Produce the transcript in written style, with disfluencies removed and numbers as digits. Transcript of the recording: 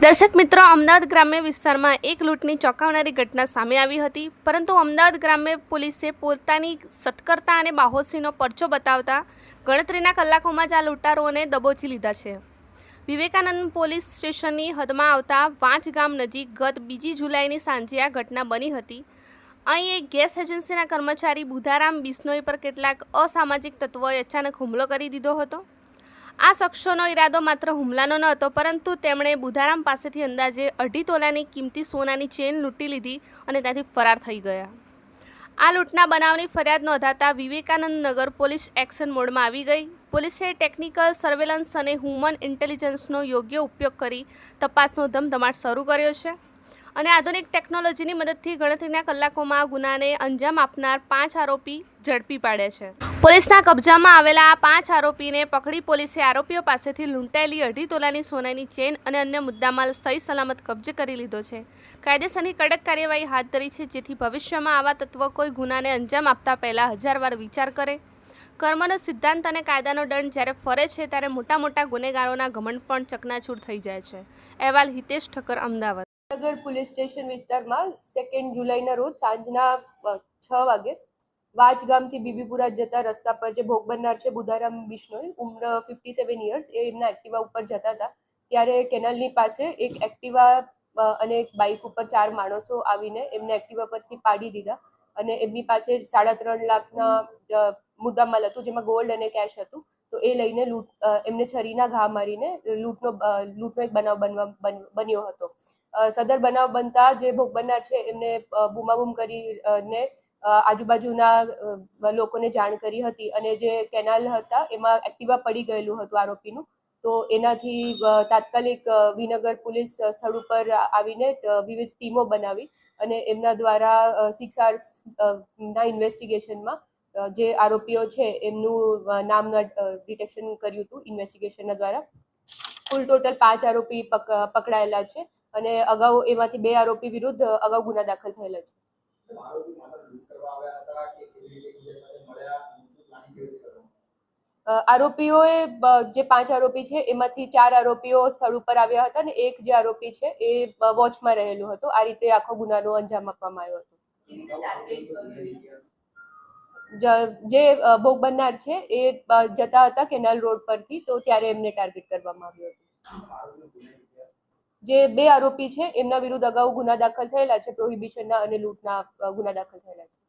દર્શક મિત્રો, અમદાવાદ ગ્રામ્ય વિસ્તારમાં એક લૂંટની ચોંકાવનારી ઘટના સામે આવી હતી, પરંતુ અમદાવાદ ગ્રામ્ય પોલીસે પોતાની સતર્કતા અને બાહોશીનો પરચો બતાવતા ગણતરીના કલાકોમાં જ આ લૂંટારોને દબોચી લીધા છે. વિવેકાનંદ પોલીસ સ્ટેશનની હદમાં આવતા વાંચ ગામ નજીક ગત 2 જુલાઈની સાંજે આ ઘટના બની હતી. અહીં એક ગેસ એજન્સીના કર્મચારી બુધારામ બિશ્નોઈ પર કેટલાક અસામાજિક તત્વોએ અચાનક હુમલો કરી દીધો હતો. આ શખ્સોનો ઈરાદો માત્ર હુમલાનો ન હતો, પરંતુ તેમણે બુધારામ પાસેથી અંદાજે 2.5 તોલાની કિંમતી સોનાની ચેન લૂંટી લીધી અને ત્યાંથી ફરાર થઈ ગયા. આ લૂંટના બનાવની ફરિયાદ નોંધાતા વિવેકાનંદ નગર પોલીસ એક્શન મોડમાં આવી ગઈ. પોલીસે ટેકનિકલ સર્વેલન્સ અને હ્યુમન ઇન્ટેલિજન્સનો યોગ્ય ઉપયોગ કરી તપાસનો ધમધમાટ શરૂ કર્યો છે અને આધુનિક ટેકનોલોજીની મદદથી ગણતરીના કલાકોમાં આ ગુનાને અંજામ આપનાર 5 આરોપી ઝડપી પાડ્યા છે. પોલીસના કબજામાં આવેલા આ 5 આરોપીને પકડી પોલીસે આરોપીઓ પાસેથી લૂંટાયેલી 2.5 તોલાની સોનાની ચેન અને અન્ય મુદ્દામાલ સહી સલામત કબજે કરી લીધો છે. કાયદેસરની કડક કાર્યવાહી હાથ ધરી છે, જેથી ભવિષ્યમાં આવા તત્વો કોઈ ગુનાને અંજામ આપતા પહેલા 1000 વાર વિચાર કરે. કર્મનો સિદ્ધાંત અને કાયદાનો દંડ જ્યારે ફરે છે, ત્યારે મોટા ગુનેગારોના ઘમંડ પણ ચકનાચૂર થઈ જાય છે. અહેવાલ હિતેશ ઠક્કર, અમદાવાદ. નગર પોલીસ સ્ટેશન વિસ્તારમાં 2 જુલાઈના રોજ સાંજના 6 વાગે વાચ ગામથી બીબીપુરા જતા રસ્તા પર જે ભોગ બનનાર છે બુધારામ બિશ્નોઈ, ઉંમર 57 યર્સ, એ એમના એક્ટિવા ઉપર જતા હતા. ત્યારે કેનાલની પાસે એક એક્ટિવા અને એક બાઇક ઉપર 4 માણસો આવીને એમને એક્ટિવા પરથી પાડી દીધા અને એમની પાસે 3.5 લાખના મુદ્દામાલ હતું, જેમાં ગોલ્ડ અને કેશ હતું. તો એ લઈને એમને છરીના ઘા મારીને લૂંટનો એક બનાવ બન્યો હતો. સદર બનાવ બનતા જે ભોગ બનનાર છે એમને બૂમાબૂમ કરીને આજુબાજુના લોકોને જાણ કરી હતી અને જે કેનાલ હતા એમાં એક્ટિવા પડી ગયેલું હતું આરોપીનું. તો એનાથી તાત્કાલિક વિનગર પોલીસ સ્થળ ઉપર આવીને વિવિધ ટીમો બનાવી અને એમના દ્વારા 6 ઇન્વેસ્ટિગેશનમાં જે આરોપીઓ છે એમનું નામના ડિટેક્શન કર્યું હતું ઇન્વેસ્ટિગેશનના દ્વારા. કુલ ટોટલ 5 આરોપી પકડાયેલા છે અને અગાઉ એમાંથી 2 આરોપી વિરુદ્ધ અગાઉ ગુના દાખલ થયેલા છે. આરોપીઓએ જે 5 આરોપી છે એમાંથી 4 આરોપીઓ સ્થળ ઉપર આવ્યા હતા અને એક જે આરોપી છે એ વોચમાં રહેલો હતો. આ રીતે આખો ગુનાનો અંજામ આપવામાં આવ્યો હતો. જે ભોગ બનનાર છે એ જતા હતા કેનાલ રોડ પરથી, તો ત્યારે એમને ટાર્ગેટ કરવામાં આવ્યું હતું. જે 2 આરોપી છે એમના વિરુદ્ધ અગાઉ ગુના દાખલ થયેલા છે, પ્રોહિબિશનના અને લૂંટના ગુના દાખલ થયેલા છે.